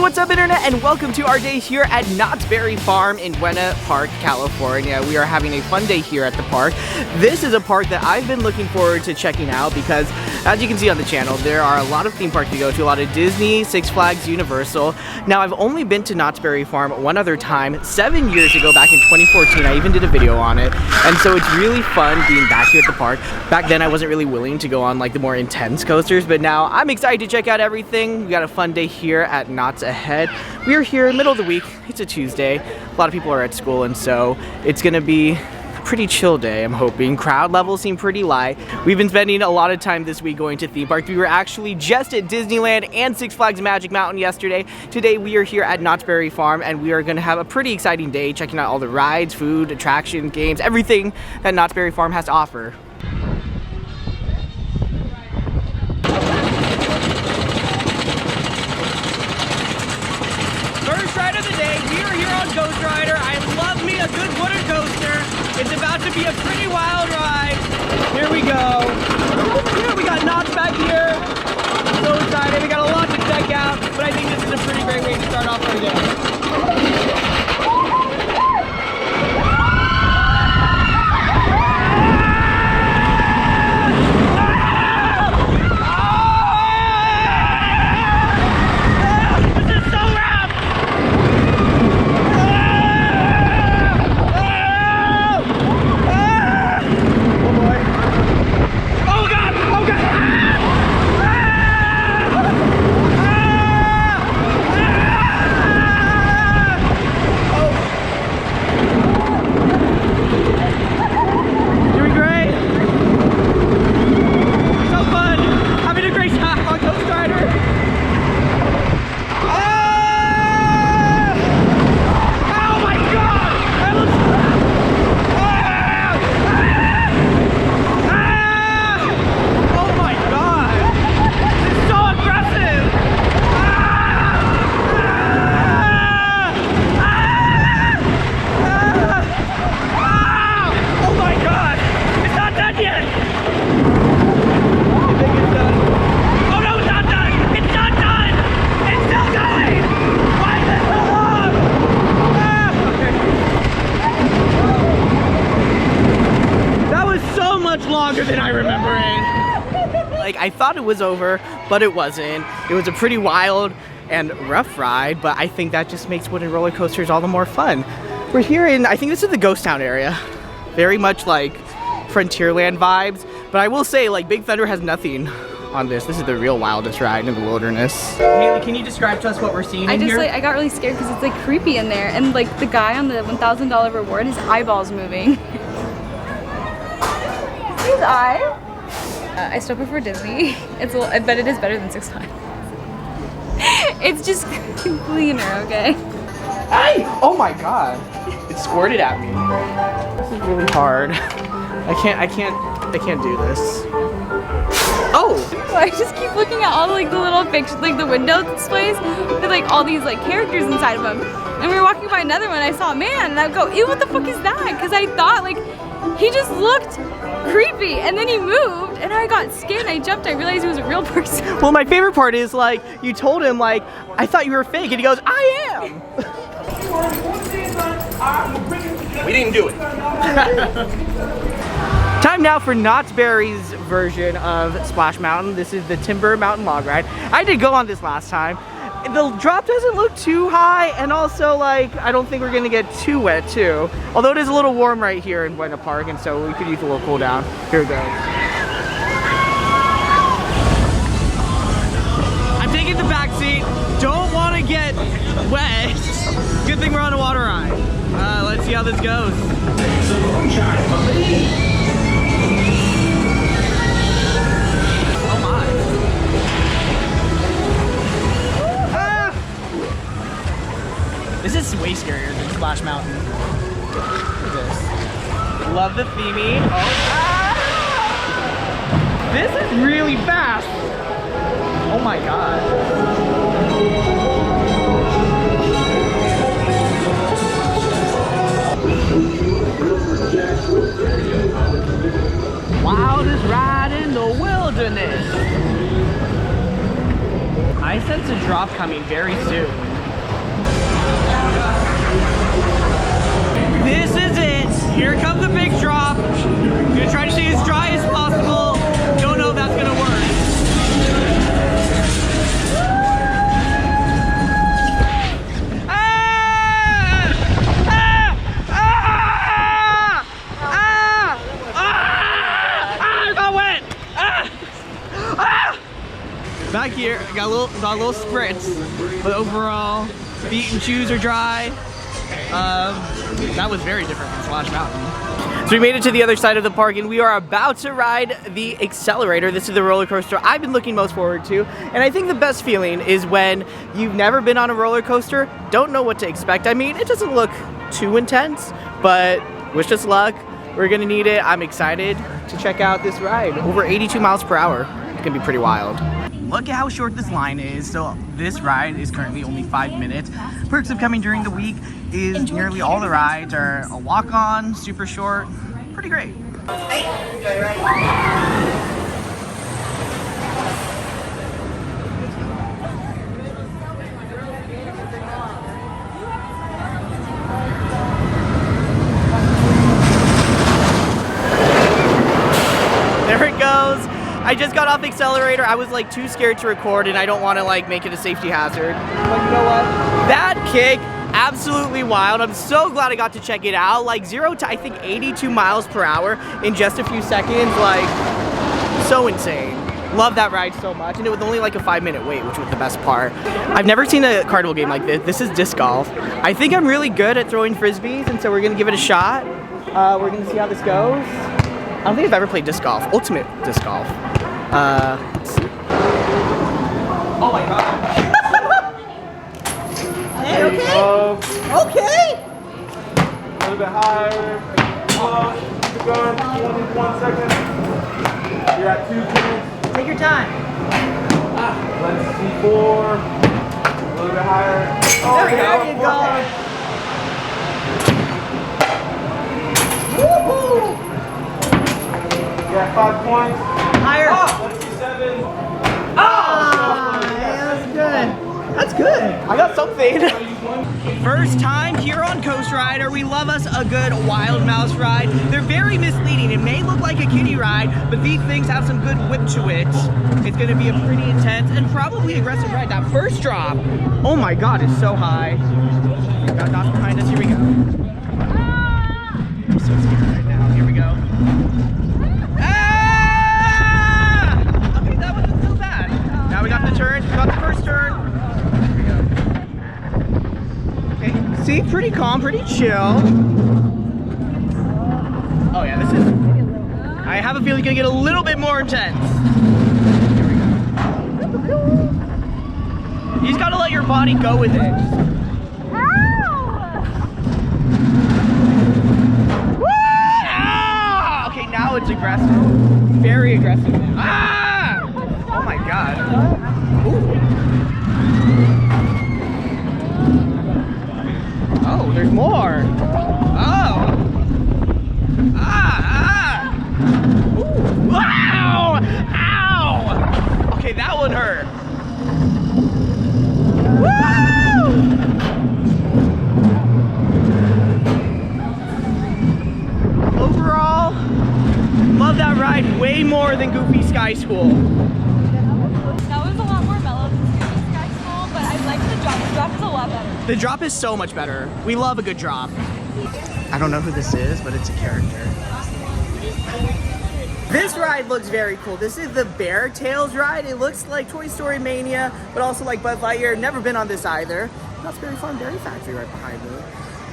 what's up internet, and welcome to our day here at Knott's Berry Farm in Buena Park, California. We are having a fun day here at the park. This is a park that I've been looking forward to checking out because, as you can see on the channel, there are a lot of theme parks to go to, a lot of Disney, Six Flags, Universal. Now, I've only been to Knott's Berry Farm one other time, 7 years ago, back in 2014. I even did a video on it, and so it's really fun being back here at the park. Back then, I wasn't really willing to go on like the more intense coasters, but now I'm excited to check out everything. We got a fun day here at Knott's ahead. We are here in the middle of the week. It's a Tuesday. A lot of people are at school, and so it's gonna be a pretty chill day, I'm hoping. Crowd levels seem pretty light. We've been spending a lot of time this week going to theme parks. We were actually just at Disneyland and Six Flags Magic Mountain yesterday. Today we are here at Knott's Berry Farm, and we are gonna have a pretty exciting day checking out all the rides, food, attractions, games, everything that Knott's Berry Farm has to offer. First ride of the day, we are here on Ghost Rider. I love me a good wooden coaster. It's about to be a pretty wild ride. Here we go. Yeah, we got Knott's back here. So excited. We got a lot to check out, but I think this is a pretty great way to start off our day. Longer than I remembering. Like, I thought it was over, but it wasn't. It was a pretty wild and rough ride, but I think that just makes wooden roller coasters all the more fun. We're here in, I think this is the Ghost Town area. Very much like Frontierland vibes, but I will say, like, Big Thunder has nothing on this. This is the real wildest ride in the wilderness. Haley, can you describe to us what we're seeing in here? I got really scared because it's like creepy in there, and like the guy on the $1,000 reward, his eyeball's moving. His eye. I still prefer Disney. I bet it is better than Six Flags. It's just cleaner, okay? Hey! Oh my god! It squirted at me. This is really hard. I can't do this. Oh! I just keep looking at all like the little pictures, like the window displays with like all these like characters inside of them. And we were walking by another one, I saw a man, and I would go, ew, what the fuck is that? Because I thought like he just looked creepy, and then he moved, and I got scared, I jumped, I realized he was a real person. Well, my favorite part is like, you told him like, I thought you were fake, and he goes, I am! We didn't do it. Time now for Knott's Berry's version of Splash Mountain. This is the Timber Mountain Log Ride. I did go on this last time. The drop doesn't look too high, and also like I don't think we're gonna get too wet too. Although it is a little warm right here in Buena Park, and so we could use a little cool down. Here we go. I'm taking the back seat. Don't want to get wet. Good thing we're on a water ride. Let's see how this goes. This is way scarier than Splash Mountain. Look at this. Love the theming. Oh, ah! This is really fast. Oh my god. Wildest ride in the wilderness. I sense a drop coming very soon. This is it. Here comes the big drop. I'm gonna try to stay as dry as possible. Don't know if that's gonna work. Back here, got a little spritz, but overall, feet and shoes are dry. That was very different from Splash Mountain. So we made it to the other side of the park, and we are about to ride the Accelerator. This is the roller coaster I've been looking most forward to, and I think the best feeling is when you've never been on a roller coaster, don't know what to expect. I mean, it doesn't look too intense, but wish us luck. We're gonna need it. I'm excited to check out this ride. Over 82 miles per hour. It's gonna be pretty wild. Look at how short this line is. So this ride is currently only 5 minutes. Perks of coming during the week is nearly all the rides are a walk-on, super short, pretty great. There it goes. I just got off Accelerator. I was like too scared to record, and I don't want to like make it a safety hazard. But you know what? That kick, absolutely wild. I'm so glad I got to check it out. Like 0 to I think 82 miles per hour in just a few seconds. Like so insane. Love that ride so much, and it was only like a 5-minute wait, which was the best part. I've never seen a carnival game like this. This is disc golf. I think I'm really good at throwing frisbees, and so we're gonna give it a shot. We're gonna see how this goes. I don't think I've ever played disc golf. Ultimate disc golf. Let's see. Oh my god. Hey, okay? Okay. A little bit higher. Keep going. 1 second. You're at 2 minutes. Take your time. Let's see 4. A little bit higher. Oh, There you go. Woohoo! You're at 5 points. Higher. Let's see 7. Ah, yeah, that's good. That's good. I got something. First time here on Coast Rider. We love us a good wild mouse ride. They're very misleading. It may look like a kiddie ride, but these things have some good whip to it. It's gonna be a pretty intense and probably aggressive ride. That first drop, oh my god, it's so high. Got Knott behind us, here we go. I'm so scared right now, here we go. Ah! Okay, that wasn't so bad. Now we got the turn, we got the first turn. See, pretty calm, pretty chill. Oh yeah, this is, I have a feeling it's gonna get a little bit more intense. Here we go. You just gotta let your body go with it. Ah! Okay, now it's aggressive. Very aggressive. Ah! Oh my god. Ooh. Oh, there's more. Oh. Ooh. Wow. Ow. Okay, that one hurt. Woo! Overall, love that ride way more than Goofy Sky School. That was a lot more mellow than Goofy Sky School, but I like the drop. The drop is a lot better. The drop is so much better. We love a good drop. I don't know who this is, but it's a character. This ride looks very cool. This is the Bear Tails ride. It looks like Toy Story Mania, but also like Buzz Lightyear. Never been on this either. Knott's Berry Farm Dairy Factory right behind me.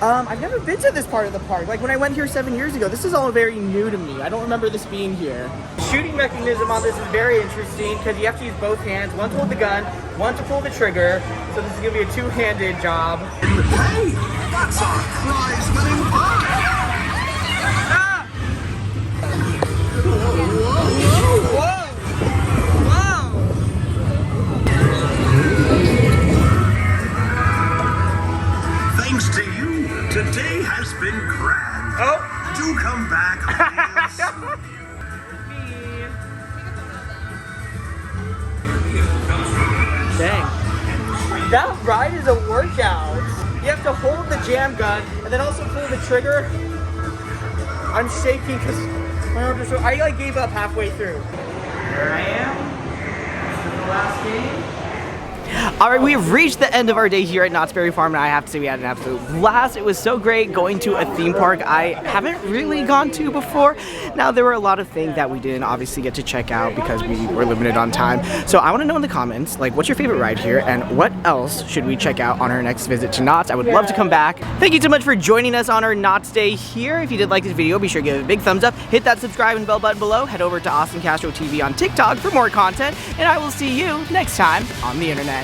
I've never been to this part of the park. Like when I went here 7 years ago, this is all very new to me. I don't remember this being here. The shooting mechanism on this is very interesting because you have to use both hands. One to hold the gun, one to pull the trigger. So this is gonna be a two-handed job. Hey, that's our prize-winning bird! Ah! Whoa! Thanks to you, today has been grand. Oh! Do come back, please. Dang. That ride is a workout. You have to hold the jam gun and then also pull the trigger. I'm shaking because my arms are so. I like gave up halfway through. Here I am. This is the last game. All right, we have reached the end of our day here at Knott's Berry Farm, and I have to say we had an absolute blast. It was so great going to a theme park I haven't really gone to before. Now, there were a lot of things that we didn't obviously get to check out because we were limited on time. So I want to know in the comments, like, what's your favorite ride here, and what else should we check out on our next visit to Knott's? I would love to come back. Thank you so much for joining us on our Knott's Day here. If you did like this video, be sure to give it a big thumbs up, hit that subscribe and bell button below, head over to Austin Castro TV on TikTok for more content, and I will see you next time on the internet.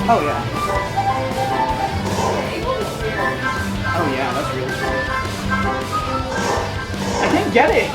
Oh yeah. Oh yeah, that's really cool. I can't get it.